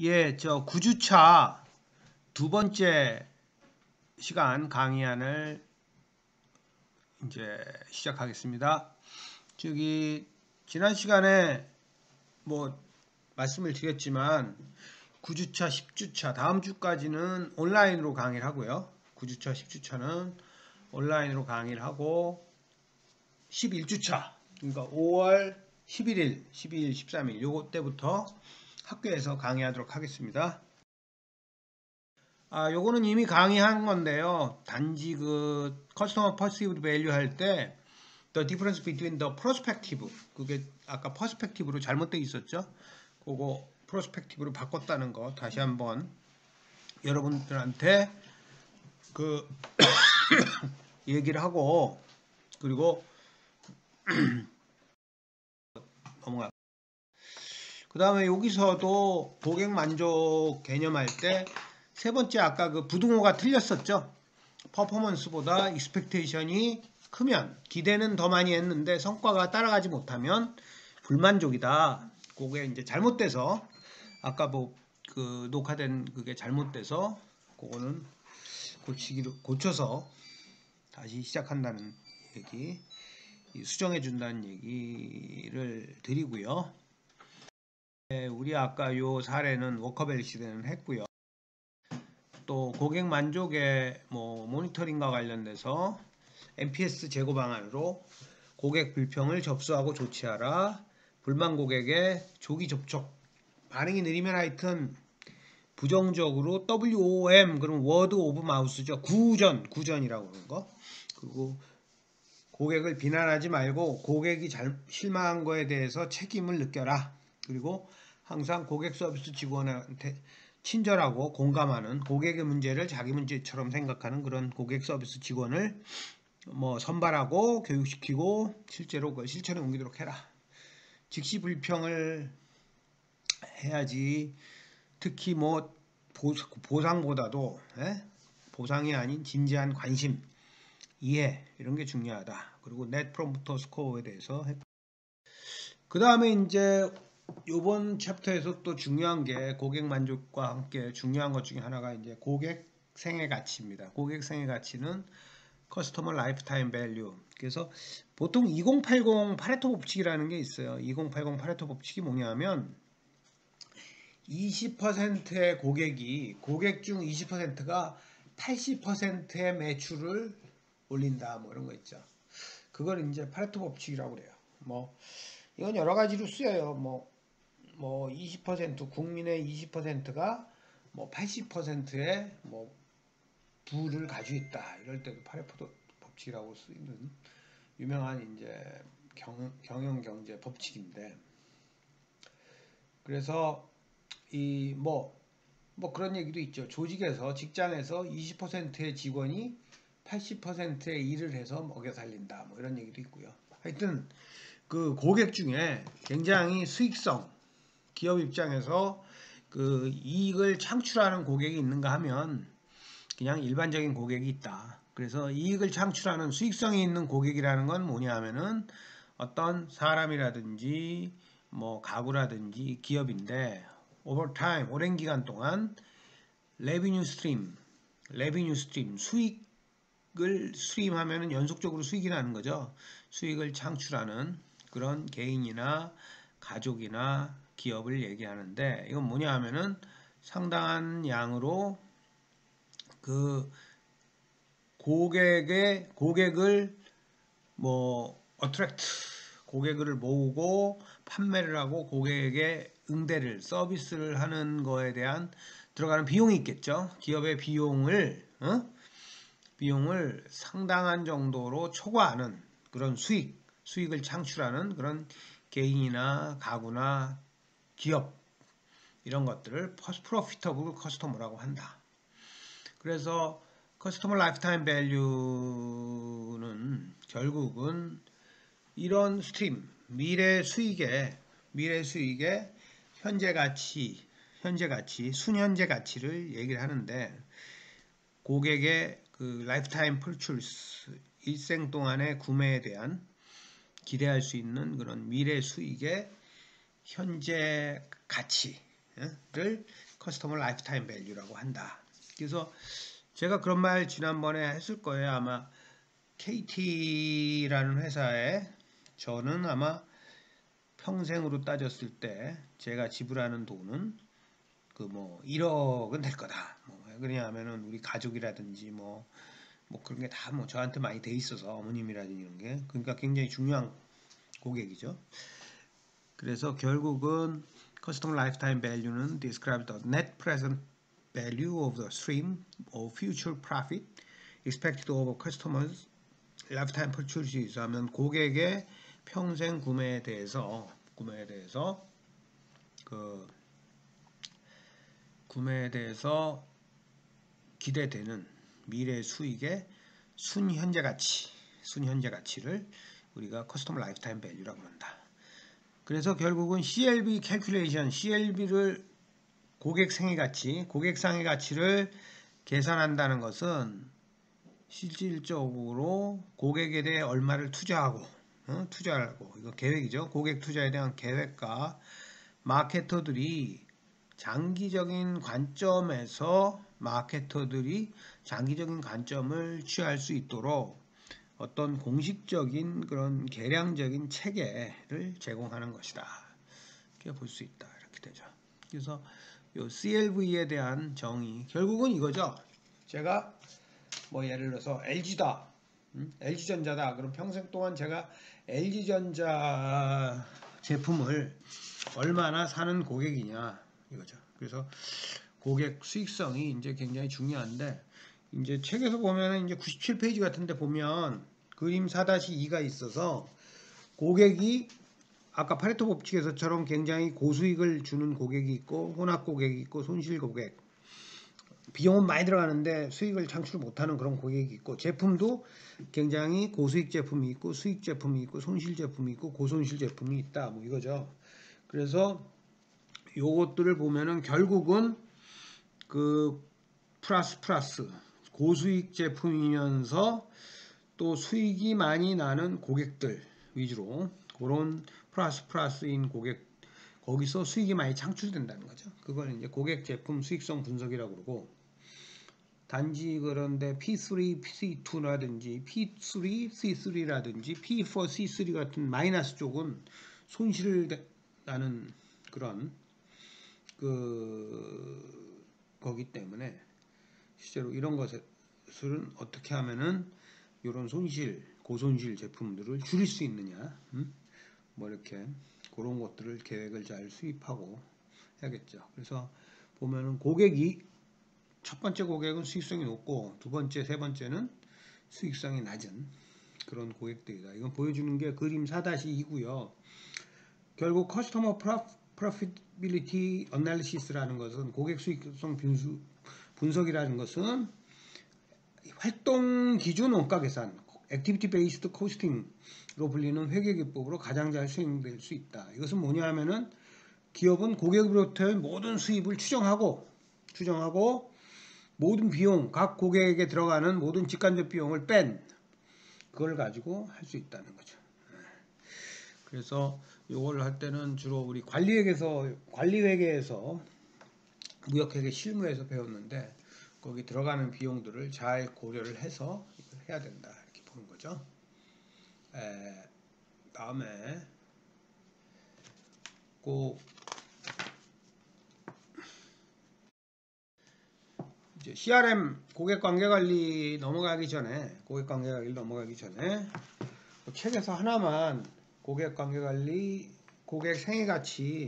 예, 저 9주차 두 번째 시간 강의안을 이제 시작하겠습니다. 지난 시간에 뭐 말씀을 드렸지만 9주차, 10주차 다음 주까지는 온라인으로 강의를 하고요. 9주차, 10주차는 온라인으로 강의를 하고 11주차 그러니까 5월 11일, 12일, 13일 요거 때부터 학교에서 강의하도록 하겠습니다. 요거는 이미 강의한 건데요. 단지 그 커스터머 퍼시브드 밸류 할 때 the difference between the prospective 그게 아까 퍼스펙티브로 잘못되어 있었죠. 그거 프로스펙티브로 바꿨다는 거 다시 한번 여러분들한테 그 얘기를 하고 그리고 넘어가. 그 다음에 여기서도 고객 만족 개념할 때 세 번째 아까 그 부등호가 틀렸었죠. 퍼포먼스보다 익스펙테이션이 크면 기대는 더 많이 했는데 성과가 따라가지 못하면 불만족이다. 그게 이제 잘못돼서 아까 뭐 그 녹화된 그게 잘못돼서 그거는 고쳐서 다시 시작한다는 얘기, 수정해 준다는 얘기를 드리고요. 우리 아까 요 사례는 워커벨 시대는 했고요. 또 고객 만족의 뭐 모니터링과 관련돼서 NPS 제고 방안으로 고객 불평을 접수하고 조치하라. 불만 고객의 조기 접촉 반응이 느리면 하여튼 부정적으로 WOM 그럼 워드 오브 마우스죠. 구전이라고 하는 거. 그리고 고객을 비난하지 말고 고객이 실망한 거에 대해서 책임을 느껴라. 그리고 항상 고객 서비스 직원한테 친절하고 공감하는 고객의 문제를 자기 문제처럼 생각하는 그런 고객 서비스 직원을 뭐 선발하고 교육시키고 실제로 그 실천에 옮기도록 해라. 즉시 불평을 해야지. 특히 뭐 보상보다도 보상이 아닌 진지한 관심, 이해 이런 게 중요하다. 그리고 넷 프로모터 스코어에 대해서 그 다음에 이제 요번 챕터에서 또 중요한 게 고객 만족과 함께 중요한 것 중에 하나가 이제 고객 생애 가치입니다. 고객 생애 가치는 커스터머 라이프타임 밸류. 그래서 보통 2080 파레토 법칙이라는 게 있어요. 2080 파레토 법칙이 뭐냐면 20%의 고객 중 20%가 80%의 매출을 올린다. 뭐 이런 거 있죠. 그걸 이제 파레토 법칙이라고 그래요. 뭐 이건 여러 가지로 쓰여요. 뭐 20% 국민의 20%가 뭐 80%의 뭐 부를 가지고 있다. 이럴 때도 파레토 법칙이라고 쓰이는 유명한 이제 경영 경제 법칙인데, 그래서 이 뭐 그런 얘기도 있죠. 조직에서 직장에서 20%의 직원이 80%의 일을 해서 먹여 살린다. 뭐 이런 얘기도 있고요. 하여튼 그 고객 중에 굉장히 수익성, 기업 입장에서 그 이익을 창출하는 고객이 있는가 하면 그냥 일반적인 고객이 있다. 그래서 이익을 창출하는 수익성이 있는 고객이라는 건 뭐냐 하면은 어떤 사람이라든지 뭐 가구라든지 기업인데 오버타임 오랜 기간 동안 레비뉴 스트림 수익을 스트림하면은 연속적으로 수익이 나는 거죠. 수익을 창출하는 그런 개인이나 가족이나 기업을 얘기하는데, 이건 뭐냐 하면은 상당한 양으로 그 고객을 뭐 어트랙트 고객을 모으고 판매를 하고 고객에게 응대를 서비스를 하는 거에 대한 들어가는 비용이 있겠죠. 기업의 비용을 상당한 정도로 초과하는 그런 수익을 창출하는 그런 개인이나 가구나 기업, 이런 것들을 프로피터블 커스터머라고 한다. 그래서 커스터머 라이프타임 밸류는 결국은 이런 스트림, 미래 수익의 현재 가치, 순현재 가치를 얘기를 하는데, 고객의 그 라이프타임 퍼출스, 일생 동안의 구매에 대한 기대할 수 있는 그런 미래 수익의 현재 가치, 를 커스터머 라이프타임 밸류라고 한다. 그래서 제가 그런 말 지난번에 했을 거예요. 아마 KT라는 회사에 저는 아마 평생으로 따졌을 때 제가 지불하는 돈은 그 뭐 1억은 될 거다. 뭐 그러냐면은 우리 가족이라든지 뭐 그런 게 다 뭐 저한테 많이 돼 있어서 어머님이라든지 이런 게 그러니까 굉장히 중요한 고객이죠. 그래서 결국은 Customer Lifetime Value는 describe the net present value of the stream of future profit expected over customers lifetime purchases 하면 고객의 평생 구매에 대해서 그 구매에 대해서 기대되는 미래 수익의 순현재 가치를 우리가 커스터머 라이프타임 밸류라고 한다. 그래서 결국은 CLV 캘큘레이션, CLV를 고객 생애 가치를 계산한다는 것은 실질적으로 고객에 대해 얼마를 투자하고 이거 계획이죠. 고객 투자에 대한 계획과 마케터들이 장기적인 관점을 취할 수 있도록 어떤 공식적인 그런 계량적인 체계를 제공하는 것이다. 이렇게 볼 수 있다. 이렇게 되죠. 그래서 요 CLV에 대한 정의 결국은 이거죠. 제가 뭐 예를 들어서 LG다, LG전자다. 그럼 평생 동안 제가 LG전자 제품을 얼마나 사는 고객이냐 이거죠. 그래서 고객 수익성이 이제 굉장히 중요한데 이제 책에서 보면은 이제 97페이지 같은데 보면 그림 4-2가 있어서 고객이 아까 파레토 법칙에서처럼 굉장히 고수익을 주는 고객이 있고 혼합 고객이 있고 손실 고객, 비용은 많이 들어가는데 수익을 창출 못하는 그런 고객이 있고 제품도 굉장히 고수익 제품이 있고 수익 제품이 있고 손실 제품이 있고 고손실 제품이 있다 뭐 이거죠. 그래서 요것들을 보면은 결국은 그 플러스 고수익 제품이면서 또 수익이 많이 나는 고객들 위주로 그런 플러스인 고객 거기서 수익이 많이 창출된다는 거죠. 그걸 이제 고객 제품 수익성 분석이라고 그러고 단지 그런데 P3, P2라든지 P3, C3라든지 P4, C3 같은 마이너스 쪽은 손실을 나는 그런 거기 때문에 실제로 이런 것들은 어떻게 하면은 이런 고손실 제품들을 줄일 수 있느냐, 뭐 이렇게 그런 것들을 계획을 잘 수립하고 해야겠죠. 그래서 보면은 첫 번째 고객은 수익성이 높고 두 번째, 세 번째는 수익성이 낮은 그런 고객들이다. 이건 보여주는 게 그림 4-2고요. 결국 커스터머 프로피티빌리티 어널리시스라는 것은 고객 수익성 분석이라는 것은 활동 기준 원가 계산, 액티비티 베이스드 코스팅으로 불리는 회계 기법으로 가장 잘 수행될 수 있다. 이것은 뭐냐 하면은 기업은 고객으로부터의 모든 수입을 추정하고 모든 비용, 각 고객에게 들어가는 모든 직간접 비용을 뺀 그걸 가지고 할 수 있다는 거죠. 그래서 이걸 할 때는 주로 우리 관리회계에서 무역회계 실무에서 배웠는데 거기 들어가는 비용들을 잘 고려를 해서 해야 된다 이렇게 보는 거죠. 다음에 이제 CRM 고객관계관리 넘어가기 전에 책에서 하나만 고객관계관리 고객 생애가치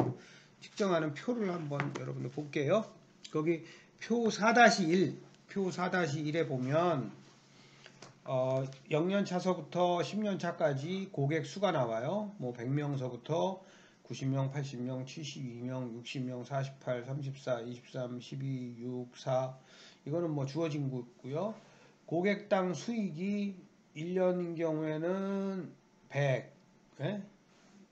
측정하는 표를 한번 여러분들 볼게요. 거기 표 4-1에 보면 0년차서부터 10년차까지 고객 수가 나와요. 뭐 100명서부터 90명, 80명, 72명, 60명, 48, 34, 23, 12, 6, 4 이거는 뭐 주어진 거고요. 고객당 수익이 1년인 경우에는 100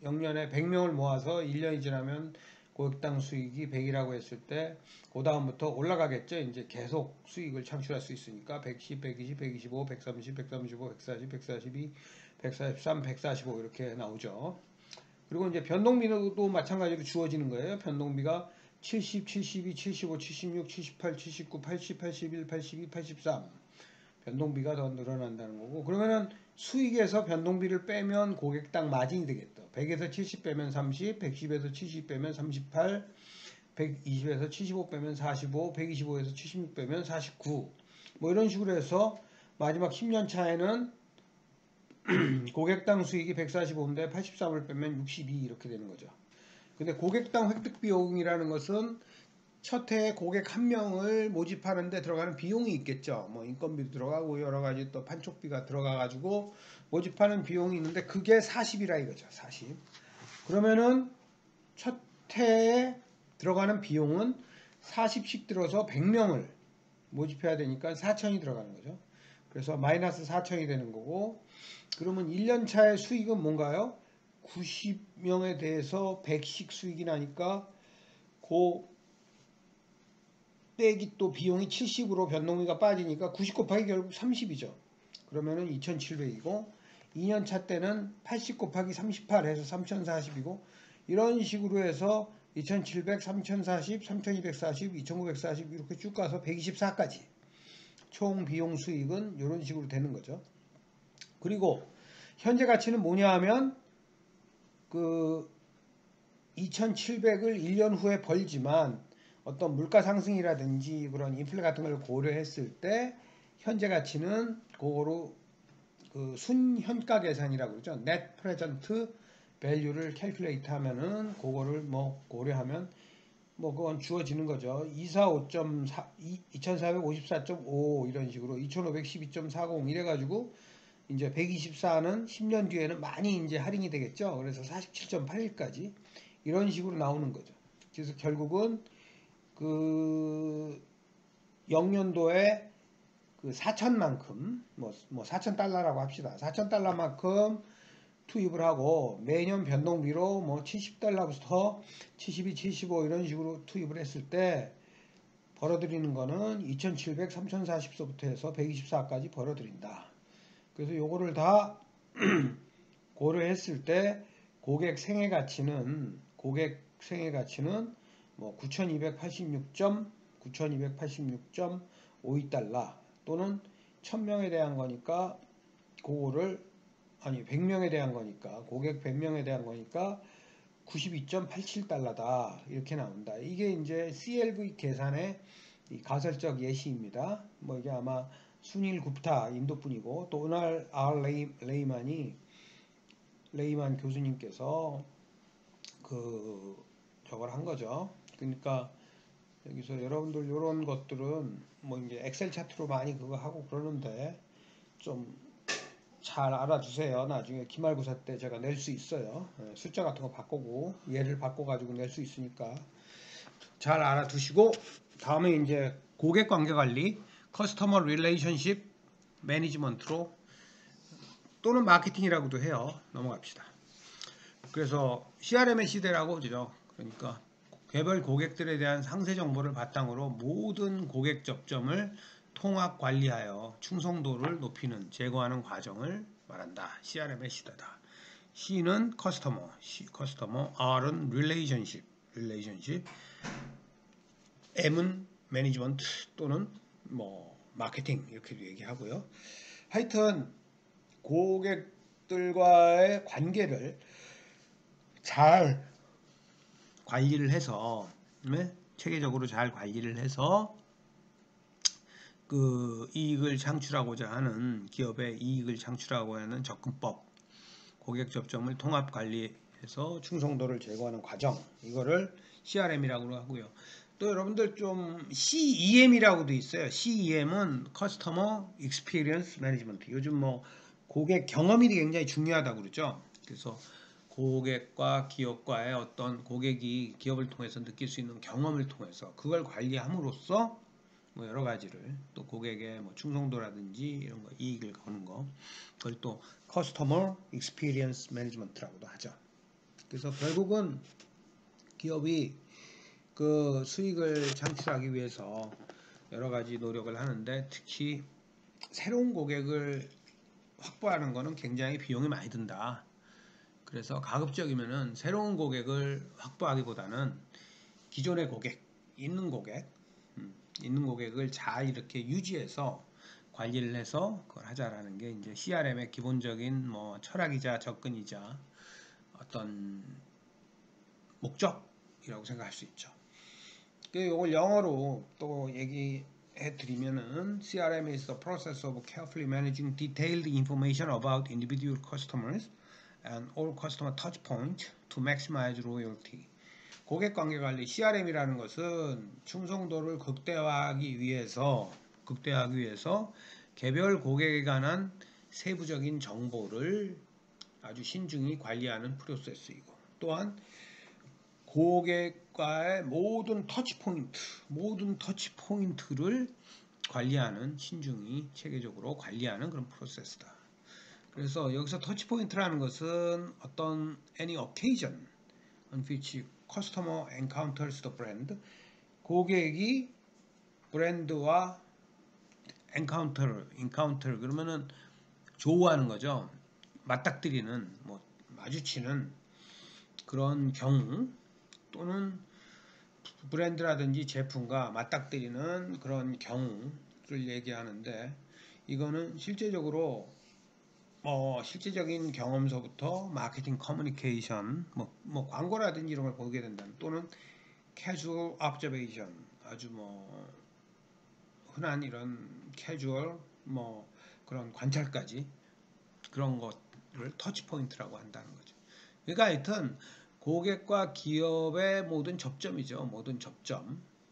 0년에 100명을 모아서 1년이 지나면 고객당 수익이 100이라고 했을 때 그 다음부터 올라가겠죠. 이제 계속 수익을 창출할 수 있으니까 110, 120, 125, 130, 135, 140, 142, 143, 145 이렇게 나오죠. 그리고 이제 변동비도 마찬가지로 주어지는 거예요. 변동비가 70, 72, 75, 76, 78, 79, 80, 81, 82, 83 변동비가 더 늘어난다는 거고, 그러면은 수익에서 변동비를 빼면 고객당 마진이 되겠다. 100에서 70 빼면 30, 110에서 70 빼면 38, 120에서 75 빼면 45, 125에서 76 빼면 49. 뭐 이런 식으로 해서 마지막 10년 차에는 고객당 수익이 145인데 83을 빼면 62 이렇게 되는 거죠. 근데 고객당 획득 비용이라는 것은 첫 해에 고객 한 명을 모집하는데 들어가는 비용이 있겠죠. 뭐 인건비도 들어가고 여러 가지 또 판촉비가 들어가 가지고 모집하는 비용이 있는데 그게 40이라 이거죠. 40. 그러면은 첫 해에 들어가는 비용은 40씩 들어서 100명을 모집해야 되니까 4천이 들어가는 거죠. 그래서 마이너스 4천이 되는 거고, 그러면 1년 차의 수익은 뭔가요? 90명에 대해서 100씩 수익이 나니까 그 빼기 또 비용이 70으로 변동비가 빠지니까 90 곱하기 결국 30이죠. 그러면은 2700이고 2년 차 때는 80 곱하기 38 해서 3040이고 이런 식으로 해서 2700, 3040, 3240, 2940 이렇게 쭉 가서 124까지 총 비용 수익은 이런 식으로 되는 거죠. 그리고 현재 가치는 뭐냐 하면 그 2700을 1년 후에 벌지만 어떤 물가 상승이라든지 그런 인플레 같은 걸 고려했을 때 현재 가치는 그거로 그 순현가 계산이라고 그러죠. net present value를 캘큘레이트 하면은 그거를 뭐 고려하면 뭐 그건 주어지는 거죠. 245.4 2454.5 이런 식으로 2512.40 이래 가지고 이제 124는 10년 뒤에는 많이 이제 할인이 되겠죠. 그래서 47.81까지 이런 식으로 나오는 거죠. 그래서 결국은 그 0년도에 그 4천만큼 뭐 4,000달러라고 합시다. 4,000달러만큼 투입을 하고 매년 변동비로 뭐 70달러부터 72, 75 이런 식으로 투입을 했을 때 벌어들이는 거는 2,700, 3,040서부터 해서 124까지 벌어들인다. 그래서 요거를 다 고려했을 때 고객 생애 가치는 뭐 9,286.52달러 또는 1,000명에 대한 거니까 그거를 아니 100명에 대한 거니까 고객 100명에 대한 거니까 92.87달러다 이렇게 나온다. 이게 이제 CLV 계산의 가설적 예시입니다. 뭐 이게 아마 수닐 굽타 인도 분이고 또 오날 R 레이만 교수님께서 그 저걸 한 거죠. 그러니까 여기서 여러분들 이런 것들은 뭐 이제 엑셀 차트로 많이 그거 하고 그러는데 좀 잘 알아두세요. 나중에 기말고사 때 제가 낼 수 있어요. 숫자 같은 거 바꾸고 얘를 바꿔가지고 낼 수 있으니까 잘 알아두시고 다음에 이제 고객 관계 관리, 커스터머 릴레이션십 매니지먼트로 또는 마케팅이라고도 해요. 넘어갑시다. 그래서 CRM의 시대라고 그러죠. 그러니까 개별 고객들에 대한 상세 정보를 바탕으로 모든 고객 접점을 통합 관리하여 충성도를 높이는 제거하는 과정을 말한다. CRM의 시대다. C는 커스터머, R은 릴레이션십, M은 매니지먼트 또는 뭐 마케팅 이렇게도 얘기하고요. 하여튼 고객들과의 관계를 잘 관리를 해서 체계적으로 잘 관리를 해서 그 이익을 창출하고자 하는 기업의 이익을 창출하고자 하는 접근법, 고객 접점을 통합 관리해서 충성도를 제거하는 과정, 이거를 CRM이라고 하고요. 또 여러분들 좀 CEM이라고도 있어요. CEM은 Customer Experience Management. 요즘 뭐 고객 경험이 굉장히 중요하다고 그러죠. 그래서 고객과 기업과의 어떤 고객이 기업을 통해서 느낄 수 있는 경험을 통해서 그걸 관리함으로써 뭐 여러 가지를 또 고객의 뭐 충성도라든지 이런 거 이익을 거는 거 그걸 또 Customer Experience Management라고도 하죠. 그래서 결국은 기업이 그 수익을 창출하기 위해서 여러 가지 노력을 하는데 특히 새로운 고객을 확보하는 거는 굉장히 비용이 많이 든다. 그래서 가급적이면은 새로운 고객을 확보하기보다는 기존의 고객, 있는 고객을 잘 이렇게 유지해서 관리를 해서 그걸 하자라는 게 이제 CRM의 기본적인 뭐 철학이자 접근이자 어떤 목적이라고 생각할 수 있죠. 이걸 영어로 또 얘기해 드리면은 CRM is the process of carefully managing detailed information about individual customers and all customer touch points to maximize loyalty. 고객 관계 관리 CRM이라는 것은 충성도를 극대화하기 위해서 개별 고객에 관한 세부적인 정보를 아주 신중히 관리하는 프로세스이고, 또한 고객과의 모든 터치포인트를 관리하는, 신중히 체계적으로 관리하는 그런 프로세스다. 그래서 여기서 터치포인트라는 것은 어떤 any occasion on which customer encounters the brand, 고객이 브랜드와 encounter 그러면은 조우하는 거죠. 맞닥뜨리는, 뭐 마주치는 그런 경우, 또는 브랜드라든지 제품과 맞닥뜨리는 그런 경우를 얘기하는데, 이거는 실제적으로 실제적인 경험서부터 마케팅 커뮤니케이션, 뭐 광고라든지 이런 걸 보게 된다면, 또는 캐주얼 observation, 아주 뭐 흔한 이런 캐주얼 뭐 그런 관찰까지, 그런 것을 터치 포인트라고 한다는 거죠. 그러니까 하여튼 고객과 기업의 모든 접점이죠. 모든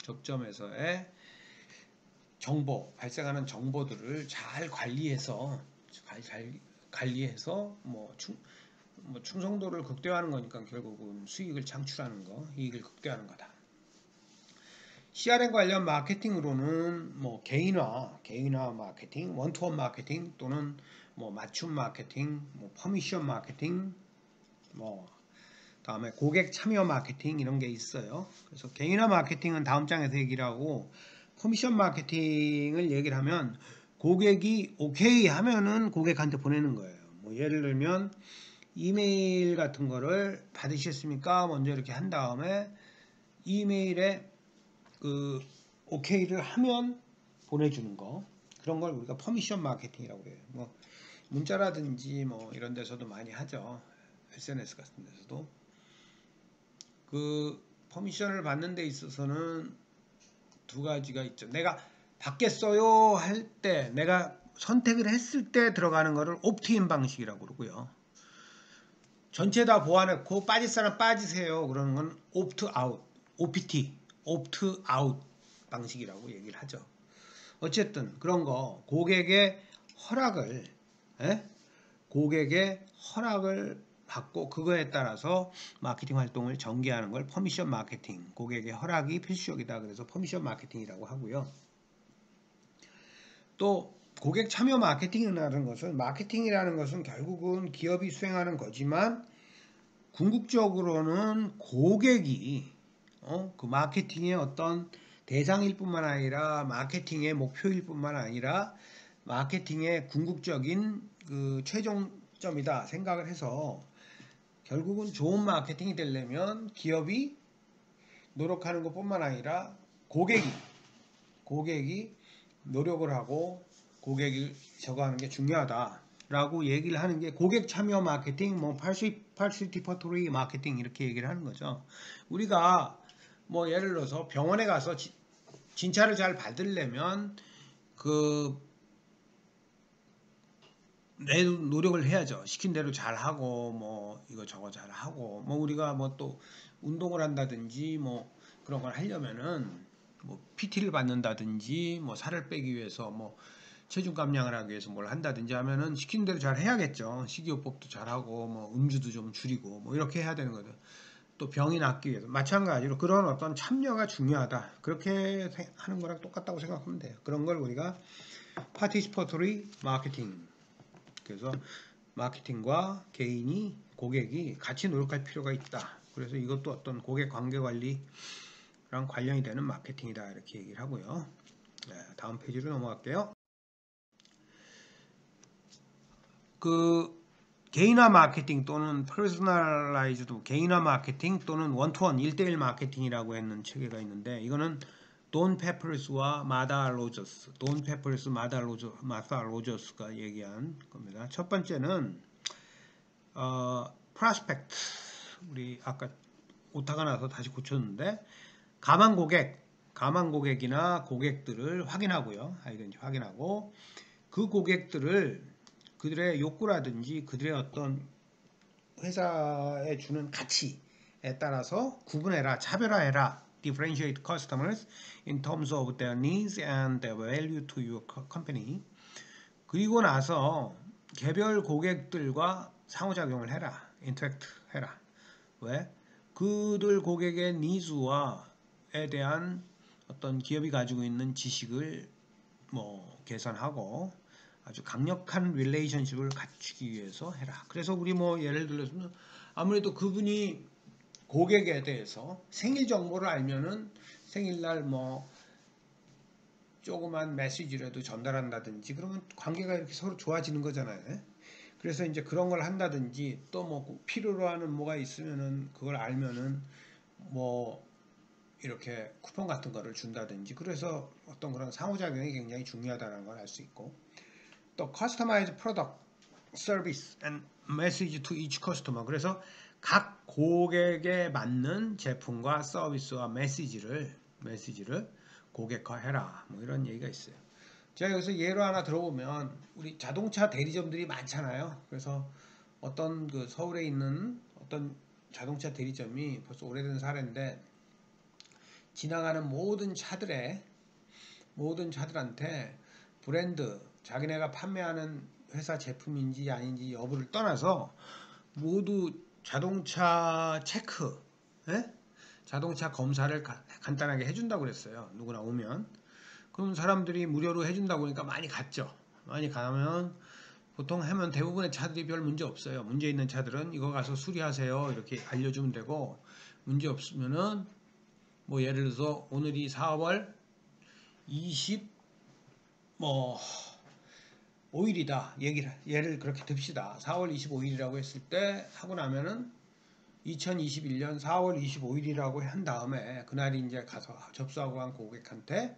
접점에서의 발생하는 정보들을 잘 관리해서 뭐 충성도를 극대화하는 거니까 결국은 수익을 창출하는 거, 이익을 극대화하는 거다. CRM 관련 마케팅으로는 뭐 개인화 마케팅, 원투원 마케팅, 또는 뭐 맞춤 마케팅, 뭐 퍼미션 마케팅, 뭐 다음에 고객 참여 마케팅, 이런 게 있어요. 그래서 개인화 마케팅은 다음 장에서 얘기를 하고, 커미션 마케팅을 얘기를 하면 고객이 오케이 하면은 고객한테 보내는 거예요. 뭐 예를 들면 이메일 같은 거를 받으셨습니까? 먼저 이렇게 한 다음에 이메일에 그 오케이를 하면 보내주는 거, 그런 걸 우리가 퍼미션 마케팅이라고 해요. 뭐 문자라든지 뭐 이런 데서도 많이 하죠. SNS 같은 데서도. 그 퍼미션을 받는 데 있어서는 두 가지가 있죠. 내가 받겠어요 할 때, 내가 선택을 했을 때 들어가는 거를 옵트인 방식이라고 그러고요. 전체 다 보완했고 빠질 사람 빠지세요 그러는 건 옵트 아웃, OPT, 옵트 아웃 방식이라고 얘기를 하죠. 어쨌든 그런 거, 고객의 허락을 받고 그거에 따라서 마케팅 활동을 전개하는 걸 퍼미션 마케팅, 고객의 허락이 필수적이다, 그래서 퍼미션 마케팅이라고 하고요. 또 고객 참여 마케팅이라는 것은 결국은 기업이 수행하는 거지만, 궁극적으로는 고객이 그 마케팅의 어떤 대상일 뿐만 아니라, 마케팅의 목표일 뿐만 아니라 마케팅의 궁극적인 그 최종점이다 생각을 해서, 결국은 좋은 마케팅이 되려면 기업이 노력하는 것뿐만 아니라 고객이 노력을 하고 고객이 저거 하는 게 중요하다라고 얘기를 하는 게 고객 참여 마케팅, 뭐 participatory 마케팅, 이렇게 얘기를 하는 거죠. 우리가 뭐 예를 들어서 병원에 가서 진찰을 잘 받으려면 내 노력을 해야죠. 시킨 대로 잘 하고, 뭐 이거 저거 잘 하고, 뭐 우리가 뭐 또 운동을 한다든지 뭐 그런 걸 하려면은 뭐 PT를 받는다든지, 뭐 살을 빼기 위해서 뭐 체중 감량을 하기 위해서 뭘 한다든지 하면은 시킨 대로 잘 해야겠죠. 식이요법도 잘 하고, 뭐 음주도 좀 줄이고, 뭐 이렇게 해야 되는 거죠. 또 병이 낫기 위해서 마찬가지로 그런 어떤 참여가 중요하다, 그렇게 하는 거랑 똑같다고 생각하면 돼요. 그런 걸 우리가 participatory 마케팅, 그래서 마케팅과 고객이 같이 노력할 필요가 있다. 그래서 이것도 어떤 고객 관계 관리랑 관련이 되는 마케팅이다, 이렇게 얘기를 하고요. 네, 다음 페이지로 넘어갈게요. 개인화 마케팅 또는 퍼스널라이즈드 개인화 마케팅 또는 원투원 1대1 마케팅이라고 했는 체계가 있는데 이거는 돈 페퍼스와 마다 로저스, 돈 페퍼스 마다 로저스가 얘기한 겁니다. 첫 번째는 프로스펙트, 우리 아까 오타가 나서 다시 고쳤는데 가망 고객이나 고객들을 확인하고요. 확인하고 그 고객들을 그들의 욕구라든지 그들의 어떤 회사에 주는 가치에 따라서 구분해라, 차별화해라. Differentiate customers in terms of their needs and their value to your company. 그리고 나서 개별 고객들과 상호작용을 해라. 인터랙트 해라. 왜? 그들 고객의 니즈와에 대한 어떤 기업이 가지고 있는 지식을 개선하고 아주 강력한 릴레이션십을 갖추기 위해서 해라. 그래서 우리 예를 들어서 아무래도 그분이 고객에 대해서 생일 정보를 알면은 생일날 조그만 메시지라도 전달한다든지 그러면 관계가 이렇게 서로 좋아지는 거잖아요. 그래서 이제 그런 걸 한다든지 또 필요로 하는 뭐가 있으면은 그걸 알면은 이렇게 쿠폰 같은 거를 준다든지 그래서 어떤 그런 상호작용이 굉장히 중요하다는 걸 알 수 있고 또 customized product, service and message to each customer. 그래서 각 고객에 맞는 제품과 서비스와 메시지를 고객화해라. 이런 얘기가 있어요. 제가 여기서 예로 하나 들어보면 우리 자동차 대리점들이 많잖아요. 그래서 어떤 서울에 있는 어떤 자동차 대리점이 벌써 오래된 사례인데 지나가는 모든 차들한테 브랜드, 자기네가 판매하는 회사 제품인지 아닌지 여부를 떠나서 모두 자동차 체크, 자동차 검사를 간단하게 해준다고 그랬어요. 누구나 오면. 그럼 사람들이 무료로 해준다고 하니까 많이 갔죠. 많이 가면 보통 하면 대부분의 차들이 별 문제 없어요. 문제 있는 차들은 이거 가서 수리하세요. 이렇게 알려주면 되고 문제 없으면은 예를 들어서 오늘이 4월 25일이다. 예를 그렇게 듭시다. 4월 25일이라고 했을 때 하고 나면은 2021년 4월 25일이라고 한 다음에 그날이 이제 가서 접수하고 간 고객한테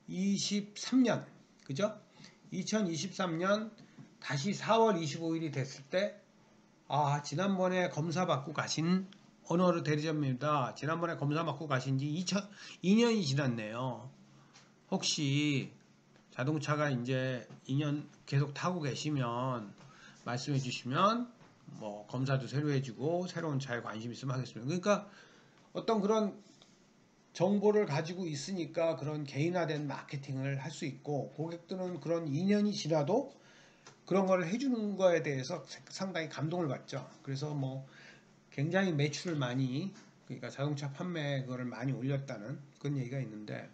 2023년 그죠? 2023년 다시 4월 25일이 됐을 때 지난번에 검사 받고 가신 어느 대리점입니다. 지난번에 검사 받고 가신 지 2년이 지났네요. 혹시 자동차가 이제 2년 계속 타고 계시면 말씀해 주시면 검사도 새로 해주고 새로운 차에 관심 있으면 하겠습니다. 그러니까 어떤 그런 정보를 가지고 있으니까 그런 개인화된 마케팅을 할 수 있고 고객들은 그런 2년이 지나도 그런 걸 해주는 거에 대해서 상당히 감동을 받죠. 그래서 굉장히 매출을 그러니까 자동차 판매 그거를 많이 올렸다는 그런 얘기가 있는데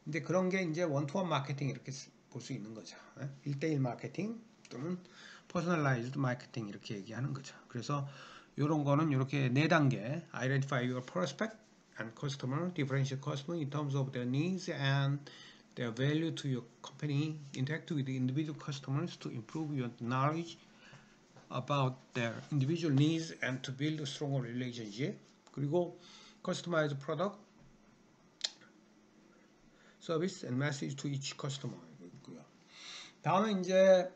근데 그런 게 이제 원투원 마케팅 이렇게 볼 수 있는 거죠. 1대1 마케팅 또는 퍼스널라이즈드 마케팅 이렇게 얘기하는 거죠. 그래서 이런 거는 이렇게 4단계 Identify your prospect and customer, differentiate customer in terms of their needs and their value to your company, interact with the individual customers to improve your knowledge about their individual needs and to build a stronger relationship. 그리고 customized product, service and message to each customer 있고요. 다음에 이제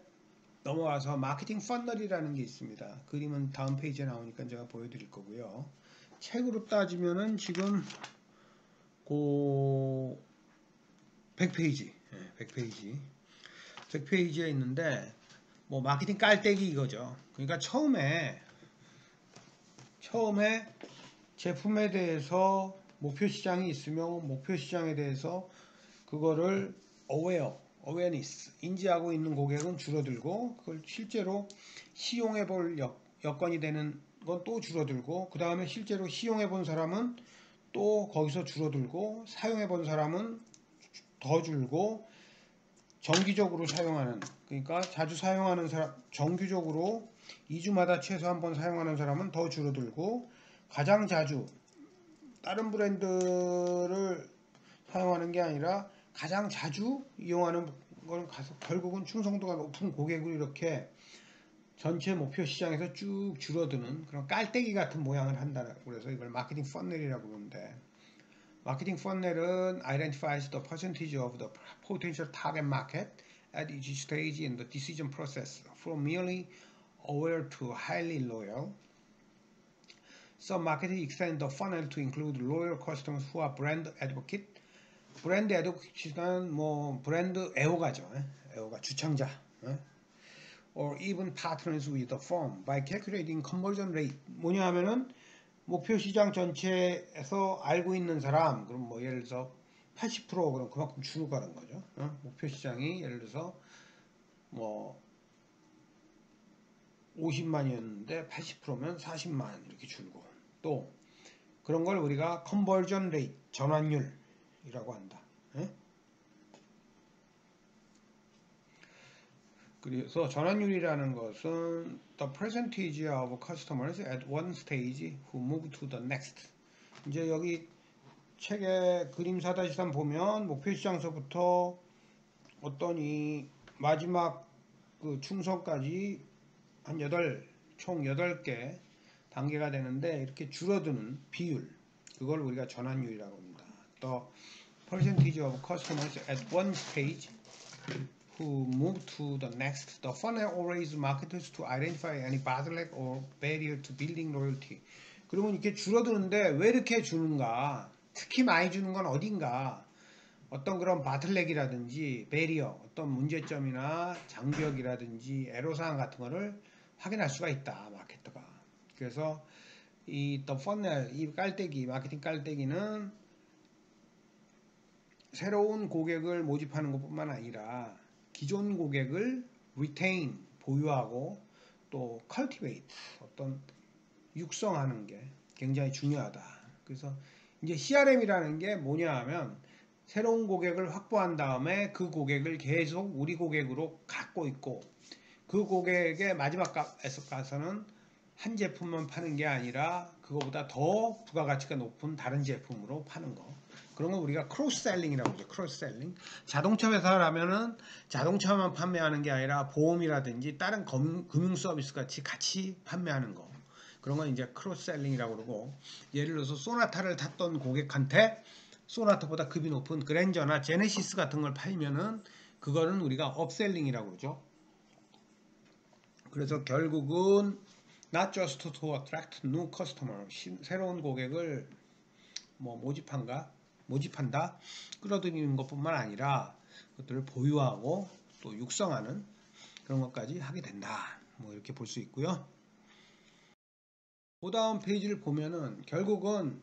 넘어와서 마케팅 퍼널이라는 게 있습니다. 그림은 다음 페이지에 나오니까 제가 보여드릴 거고요. 책으로 따지면은 지금 100페이지, 100페이지에 있는데 마케팅 깔때기 이거죠. 그러니까 처음에 제품에 대해서 목표 시장이 있으면 목표 시장에 대해서 그거를 awareness, 인지하고 있는 고객은 줄어들고 그걸 실제로 시용해 볼 여건이 되는 건 또 줄어들고 그 다음에 실제로 시용해 본 사람은 또 거기서 줄어들고 사용해 본 사람은 더 줄고 정기적으로 사용하는 그러니까 자주 사용하는 사람 정기적으로 2주마다 최소 한 번 사용하는 사람은 더 줄어들고 가장 자주 다른 브랜드를 사용하는 게 아니라 가장 자주 이용하는 거는 가서 결국은 충성도가 높은 고객을 이렇게 전체 목표 시장에서 쭉 줄어드는 그런 깔때기 같은 모양을 한다고 그래서 이걸 마케팅 펀넬이라고 부르는데, 마케팅 펀넬은 identifies the percentage of the potential target market at each stage in the decision process from merely aware to highly loyal. Some marketing extend the funnel to include loyal customers who are brand advocate. 브랜드 애도키는 뭐 브랜드 애호가죠. 애호가 주창자. Or even partners with the firm by calculating conversion rate. 뭐냐 하면은 목표 시장 전체에서 알고 있는 사람, 그럼 뭐 예를 들어서 80% 그럼 그만큼 줄어가는 거죠. 목표 시장이 예를 들어서 뭐 50만이었는데 80%면 40만 이렇게 줄고, 또 그런 걸 우리가 컨버전 레이트, 전환율이라고 한다. 그래서 전환율이라는 것은 the percentage of customers at one stage who move to the next. 이제 여기 책에 그림 4-3 보면 목표 시장서부터 어떤 이 마지막 그 충성까지 한 총 8개 단계가 되는데 이렇게 줄어드는 비율, 그걸 우리가 전환율이라고 합니다. The percentage of customers at one stage who move to the next. The funnel always markets to identify any bottleneck or barrier to building loyalty. 그러면 이렇게 줄어드는데 왜 이렇게 주는가? 특히 많이 주는 건 어딘가? 어떤 그런 바틀렉이라든지 베리어, 어떤 문제점이나 장벽이라든지 애로사항 같은 거를 확인할 수가 있다, 마케터가. 그래서 이 The Funnel, 이 깔때기, 마케팅 깔때기는 새로운 고객을 모집하는 것뿐만 아니라 기존 고객을 retain, 보유하고 또 cultivate, 어떤 육성하는 게 굉장히 중요하다. 그래서 이제 CRM이라는 게 뭐냐 하면 새로운 고객을 확보한 다음에 그 고객을 계속 우리 고객으로 갖고 있고, 그 고객의 마지막 값에서 가서는 한 제품만 파는 게 아니라 그거보다 더 부가가치가 높은 다른 제품으로 파는 거. 그런 거 우리가 크로스셀링이라고 하죠. 크로스셀링. 자동차 회사라면은 자동차만 판매하는 게 아니라 보험이라든지 다른 금융 서비스 같이 판매하는 거. 그런 건 이제 크로스셀링이라고 그러고, 예를 들어서 소나타를 탔던 고객한테 소나타보다 급이 높은 그랜저나 제네시스 같은 걸 팔면은 그거는 우리가 업셀링이라고 그러죠. 그래서 결국은 not just to attract new customer, 새로운 고객을 뭐 모집한다, 끌어들이는 것뿐만 아니라 그것들을 보유하고 또 육성하는 그런 것까지 하게 된다. 뭐 이렇게 볼 수 있고요. 그 다음 페이지를 보면은 결국은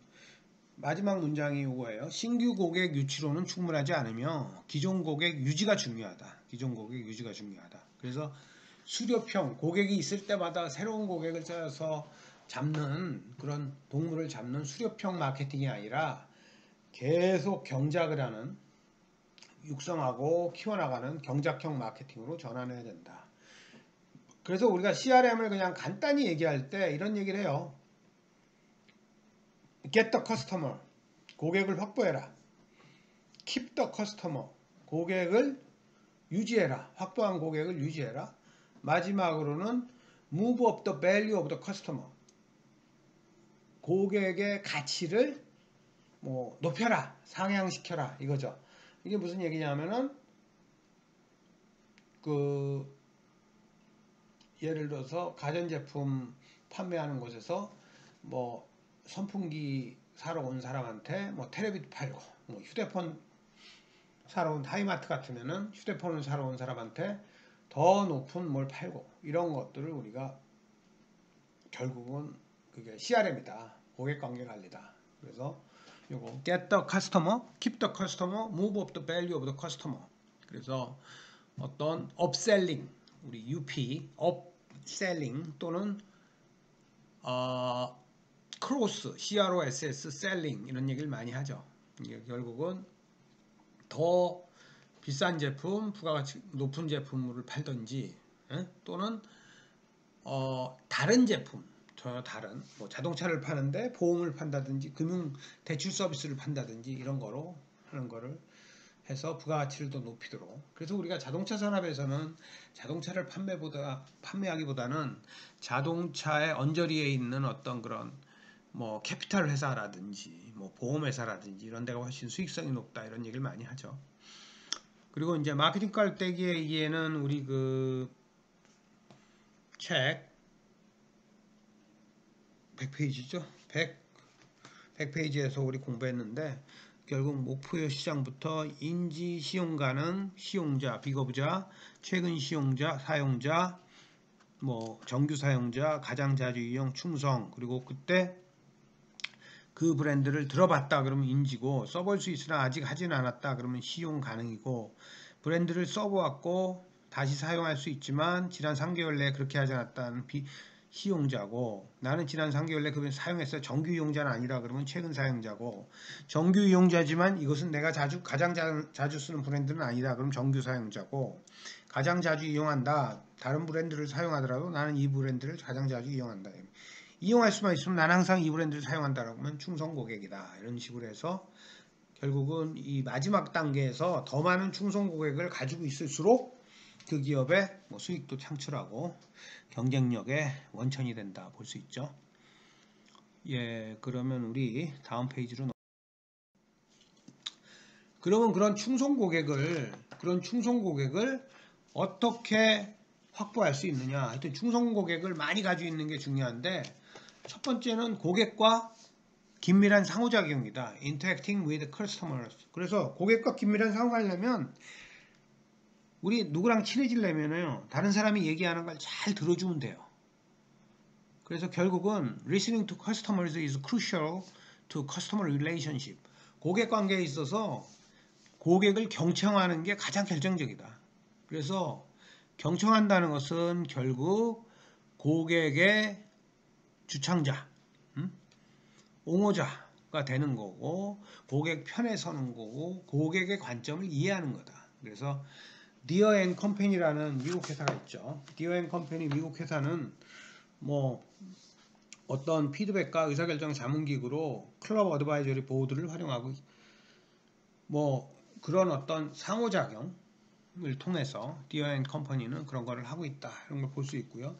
마지막 문장이 이거예요. 신규 고객 유치로는 충분하지 않으며 기존 고객 유지가 중요하다. 기존 고객 유지가 중요하다. 그래서 수렵형, 고객이 있을 때마다 새로운 고객을 찾아서 잡는, 그런 동물을 잡는 수렵형 마케팅이 아니라 계속 경작을 하는, 육성하고 키워나가는 경작형 마케팅으로 전환해야 된다. 그래서 우리가 CRM을 그냥 간단히 얘기할 때 이런 얘기를 해요. Get the customer, 고객을 확보해라. Keep the customer, 고객을 유지해라. 확보한 고객을 유지해라. 마지막으로는 Move up the value of the customer, 고객의 가치를 뭐 높여라, 상향시켜라, 이거죠. 이게 무슨 얘기냐면은 그 예를 들어서 가전제품 판매하는 곳에서 뭐 선풍기 사러 온 사람한테 뭐 텔레비도 팔고, 뭐 휴대폰 사러 온 하이마트 같으면은 휴대폰을 사러 온 사람한테 더 높은 뭘 팔고, 이런 것들을 우리가 결국은 그게 CRM이다. 고객관계관리다. 그래서 요거 get the customer, keep the customer, move up the value of the customer. 그래서 어떤 upselling, 우리 UP, upselling 또는 cross, CROSS, selling 이런 얘기를 많이 하죠. 이게 결국은 더 비싼 제품, 부가가치 높은 제품을 팔든지, 또는 다른 제품, 전혀 다른 뭐 자동차를 파는데 보험을 판다든지 금융 대출 서비스를 판다든지 이런 거로 하는 거를 해서 부가가치를 더 높이도록. 그래서 우리가 자동차 산업에서는 자동차를 판매하기보다는 자동차의 언저리에 있는 어떤 그런 뭐 캐피탈 회사라든지 뭐 보험 회사라든지 이런 데가 훨씬 수익성이 높다 이런 얘기를 많이 하죠. 그리고 이제 마케팅 깔때기에는 우리 그 책 100페이지죠. 100페이지에서 우리 공부했는데 결국 목표 시장부터 인지 시용 가능, 시용자, 비거부자, 최근 시용자, 사용자, 뭐 정규 사용자, 가장 자주 이용, 충성, 그리고 그때 그 브랜드를 들어봤다 그러면 인지고, 써볼 수 있으나 아직 하진 않았다 그러면 시용 가능이고, 브랜드를 써보았고 다시 사용할 수 있지만 지난 3개월 내에 그렇게 하지 않았다는 시용자고, 나는 지난 3개월 내에 그걸 사용했어요. 정규 이용자는 아니라 그러면 최근 사용자고, 정규 이용자지만 이것은 내가 가장 자주 쓰는 브랜드는 아니다 그럼 정규 사용자고, 가장 자주 이용한다, 다른 브랜드를 사용하더라도 나는 이 브랜드를 가장 자주 이용한다, 이용할 수만 있으면 나는 항상 이 브랜드를 사용한다라고 하면 충성 고객이다, 이런 식으로 해서 결국은 이 마지막 단계에서 더 많은 충성 고객을 가지고 있을수록 그 기업의 뭐 수익도 창출하고 경쟁력의 원천이 된다 볼 수 있죠. 예, 그러면 우리 다음 페이지로 그러면 그런 충성 고객을 어떻게 확보할 수 있느냐. 하여튼 충성 고객을 많이 가지고 있는 게 중요한데, 첫 번째는 고객과 긴밀한 상호작용이다. Interacting with customers. 그래서 고객과 긴밀한 상호하려면 우리 누구랑 친해지려면요, 다른 사람이 얘기하는 걸 잘 들어주면 돼요. 그래서 결국은 listening to customers is crucial to customer relationship. 고객 관계에 있어서 고객을 경청하는 게 가장 결정적이다. 그래서 경청한다는 것은 결국 고객의 주창자, 옹호자가 되는 거고, 고객 편에 서는 거고, 고객의 관점을 이해하는 거다. 그래서 디어 앤 컴퍼니라는 미국 회사가 있죠. 디어 앤 컴퍼니 미국 회사는 뭐 어떤 피드백과 의사결정 자문기구로 클럽 어드바이저리 보드를 활용하고, 뭐 그런 어떤 상호작용을 통해서 디어 앤 컴퍼니는 그런 거를 하고 있다, 이런 걸 볼 수 있고요.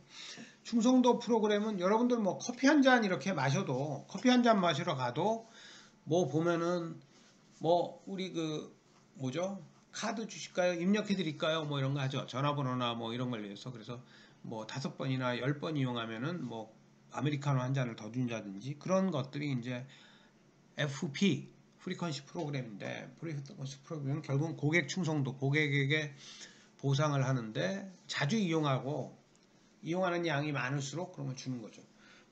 충성도 프로그램은 여러분들 뭐 커피 한 잔 이렇게 마셔도, 커피 한 잔 마시러 가도 뭐 보면은 뭐 우리 그 뭐죠, 카드 주실까요, 입력해 드릴까요, 뭐 이런 거 하죠. 전화번호나 뭐 이런 걸 위해서. 그래서 뭐 5번이나 10번 이용하면은 뭐 아메리카노 한 잔을 더 준다든지, 그런 것들이 이제 FP 프리퀀시 프로그램인데, 프리퀀시 프로그램은 결국은 고객 충성도, 고객에게 보상을 하는데 자주 이용하는 양이 많을수록 그런 걸 주는 거죠.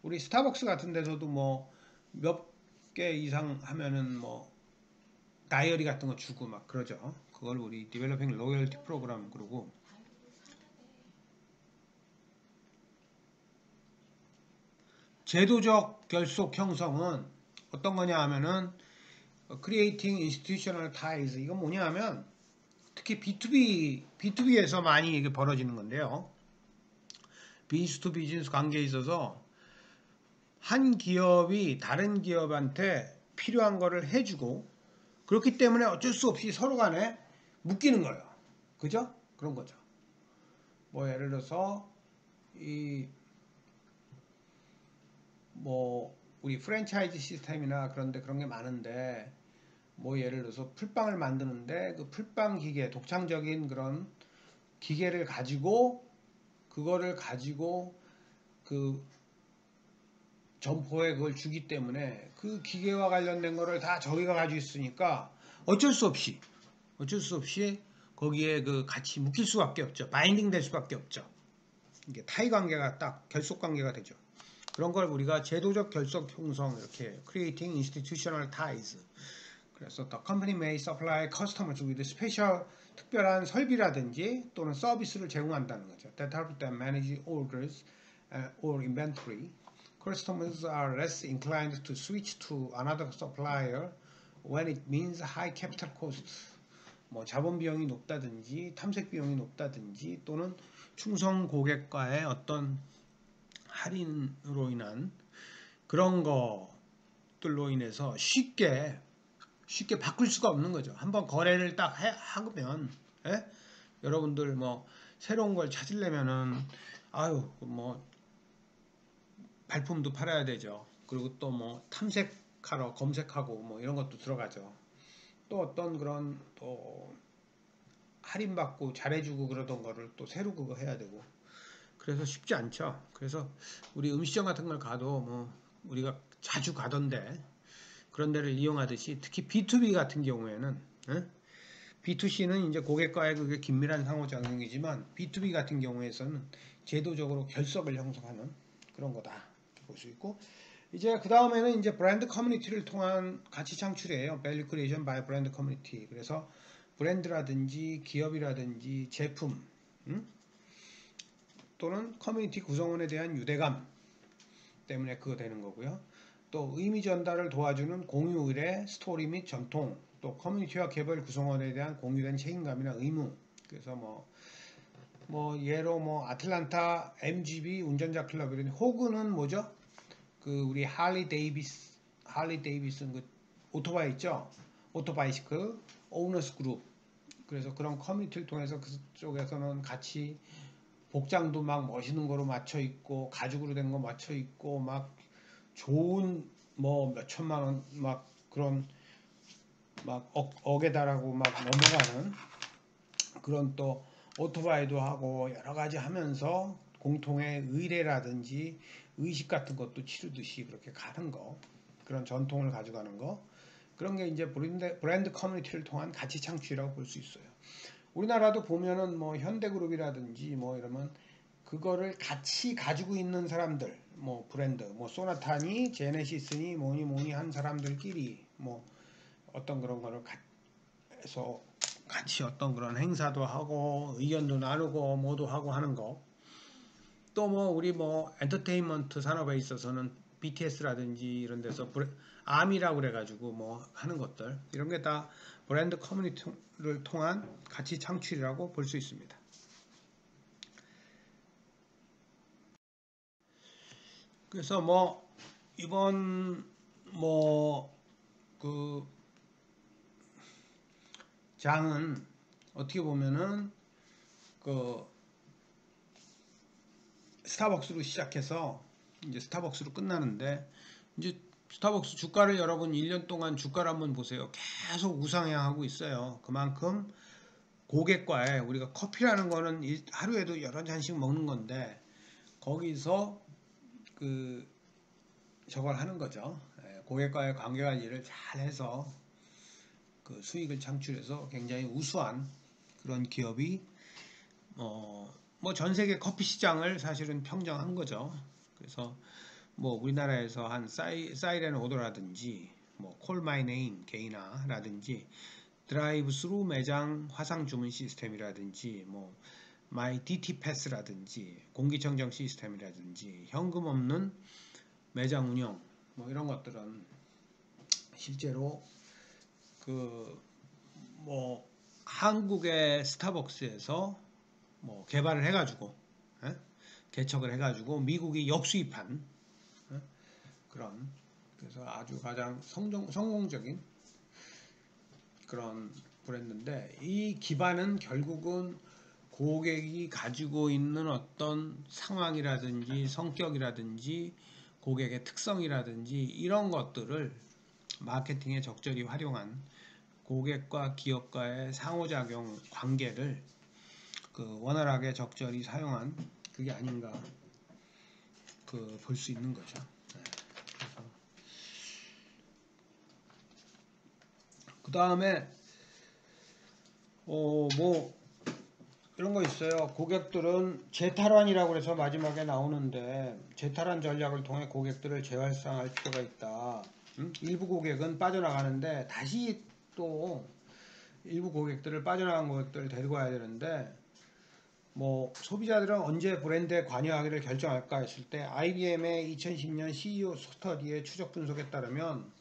우리 스타벅스 같은 데서도 뭐 몇 개 이상 하면은 뭐 다이어리 같은 거 주고 막 그러죠. 그걸 우리 디벨로핑 로열티 프로그램 그러고, 제도적 결속 형성은 어떤 거냐 하면은 creating institutional ties. 이건 뭐냐 하면 특히 B2B에서 많이 이게 벌어지는 건데요. 비즈니스 투 비즈니스 관계에 있어서 한 기업이 다른 기업한테 필요한 거를 해주고, 그렇기 때문에 어쩔 수 없이 서로 간에 묶이는 거예요. 그죠? 그런 거죠. 뭐 예를 들어서 뭐 우리 프랜차이즈 시스템이나 그런데 그런 게 많은데, 뭐 예를 들어서 풀빵을 만드는데 그 풀빵 기계, 독창적인 그런 기계를 가지고, 그거를 가지고 그 점포에 그걸 주기 때문에 그 기계와 관련된 거를 다 저희가 가지고 있으니까 어쩔 수 없이 거기에 그 같이 묶일 수밖에 없죠. 바인딩 될 수밖에 없죠. 이게 타이 관계가 딱 결속 관계가 되죠. 그런 걸 우리가 제도적 결속 형성, 이렇게 creating institutional ties. 그래서 the company may supply customers with special, 특별한 설비라든지 또는 서비스를 제공한다는 거죠. That help them manage orders or inventory. Customers are less inclined to switch to another supplier when it means high capital costs. 뭐 자본 비용이 높다든지 탐색 비용이 높다든지 또는 충성 고객과의 어떤 할인으로 인한 그런 것들로 인해서 쉽게 쉽게 바꿀 수가 없는 거죠. 한번 거래를 딱 하면 예? 여러분들 뭐 새로운 걸 찾으려면은 아유 뭐 발품도 팔아야 되죠. 그리고 또 뭐 탐색하러 검색하고 뭐 이런 것도 들어가죠. 또 어떤 그런 또 할인받고 잘해주고 그러던 거를 또 새로 그거 해야 되고 그래서 쉽지 않죠. 그래서 우리 음식점 같은 걸 가도 뭐 우리가 자주 가던데 그런 데를 이용하듯이 특히 B2B 같은 경우에는 B2C는 이제 고객과의 그게 긴밀한 상호작용이지만 B2B 같은 경우에서는 제도적으로 결석을 형성하는 그런 거다 볼 수 있고 이제 그 다음에는 이제 브랜드 커뮤니티를 통한 가치 창출이에요. Value Creation by Brand Community. 그래서 브랜드라든지 기업이라든지 제품 또는 커뮤니티 구성원에 대한 유대감 때문에 그거 되는 거고요. 또 의미 전달을 도와주는 공유 의뢰, 스토리 및 전통, 또 커뮤니티와 개별 구성원에 대한 공유된 책임감이나 의무. 그래서 뭐 예로 뭐 아틀란타 MGB 운전자 클럽 이런 호그는 뭐죠? 그 우리 할리 데이비슨 그 오토바이 있죠? 오토바이시클 오너스 그룹. 그래서 그런 커뮤니티를 통해서 그쪽에서는 같이 복장도 막 멋있는 거로 맞춰 입고 가죽으로 된 거 맞춰 입고 막 좋은 뭐 몇 천만 원 막 그런 막 억에 달하고 막 넘어가는 그런 또 오토바이도 하고 여러 가지 하면서 공통의 의례라든지 의식 같은 것도 치르듯이 그렇게 가는 거 그런 전통을 가져가는 거 그런 게 이제 브랜드 커뮤니티를 통한 가치 창출이라고 볼 수 있어요. 우리나라도 보면은 뭐 현대그룹이라든지 뭐 이러면 그거를 같이 가지고 있는 사람들 뭐 브랜드 뭐 소나타니 제네시스니 뭐니 한 사람들끼리 뭐 어떤 그런 거를 해서 같이 어떤 그런 행사도 하고 의견도 나누고 뭐도 하고 하는 거 또 뭐 우리 뭐 엔터테인먼트 산업에 있어서는 BTS라든지 이런 데서 아미라고 그래가지고 뭐 하는 것들 이런 게 다 브랜드 커뮤니티를 통한 가치 창출이라고 볼 수 있습니다. 그래서 뭐 이번 뭐 그 장은 어떻게 보면은 그 스타벅스로 시작해서 이제 스타벅스로 끝나는데 이제 스타벅스 주가를 여러분 1년 동안 주가를 한번 보세요. 계속 우상향하고 있어요. 그만큼 고객과의 우리가 커피라는 거는 하루에도 여러 잔씩 먹는 건데 거기서 그 저걸 하는 거죠. 고객과의 관계관리를 잘 해서 그 수익을 창출해서 굉장히 우수한 그런 기업이 뭐 전 세계 커피 시장을 사실은 평정한 거죠. 그래서 뭐 우리나라에서 한 사이렌 오더라든지 뭐 콜 마이 네임 게이나라든지 드라이브 스루 매장 화상 주문 시스템이라든지 뭐 마이 DT 패스라든지 공기청정 시스템이라든지 현금 없는 매장 운영 뭐 이런 것들은 실제로 그 뭐 한국의 스타벅스에서 뭐 개발을 해가지고 개척을 해가지고 미국이 역수입한 그런 그래서 아주 가장 성공적인 그런 브랜드인데 이 기반은 결국은 고객이 가지고 있는 어떤 상황이라든지 성격이라든지 고객의 특성이라든지 이런 것들을 마케팅에 적절히 활용한 고객과 기업과의 상호작용 관계를 그 원활하게 적절히 사용한 그게 아닌가 그 볼 수 있는 거죠. 그래서 그 다음에 뭐 이런 거 있어요. 고객들은 재탈환이라고 해서 마지막에 나오는데 재탈환 전략을 통해 고객들을 재활성화할 필요가 있다. 일부 고객은 빠져나가는데 다시 또 일부 고객들을 빠져나간 고객들을 데리고 와야 되는데 뭐 소비자들은 언제 브랜드에 관여하기를 결정할까 했을 때 IBM의 2010년 CEO 스터디의 추적 분석에 따르면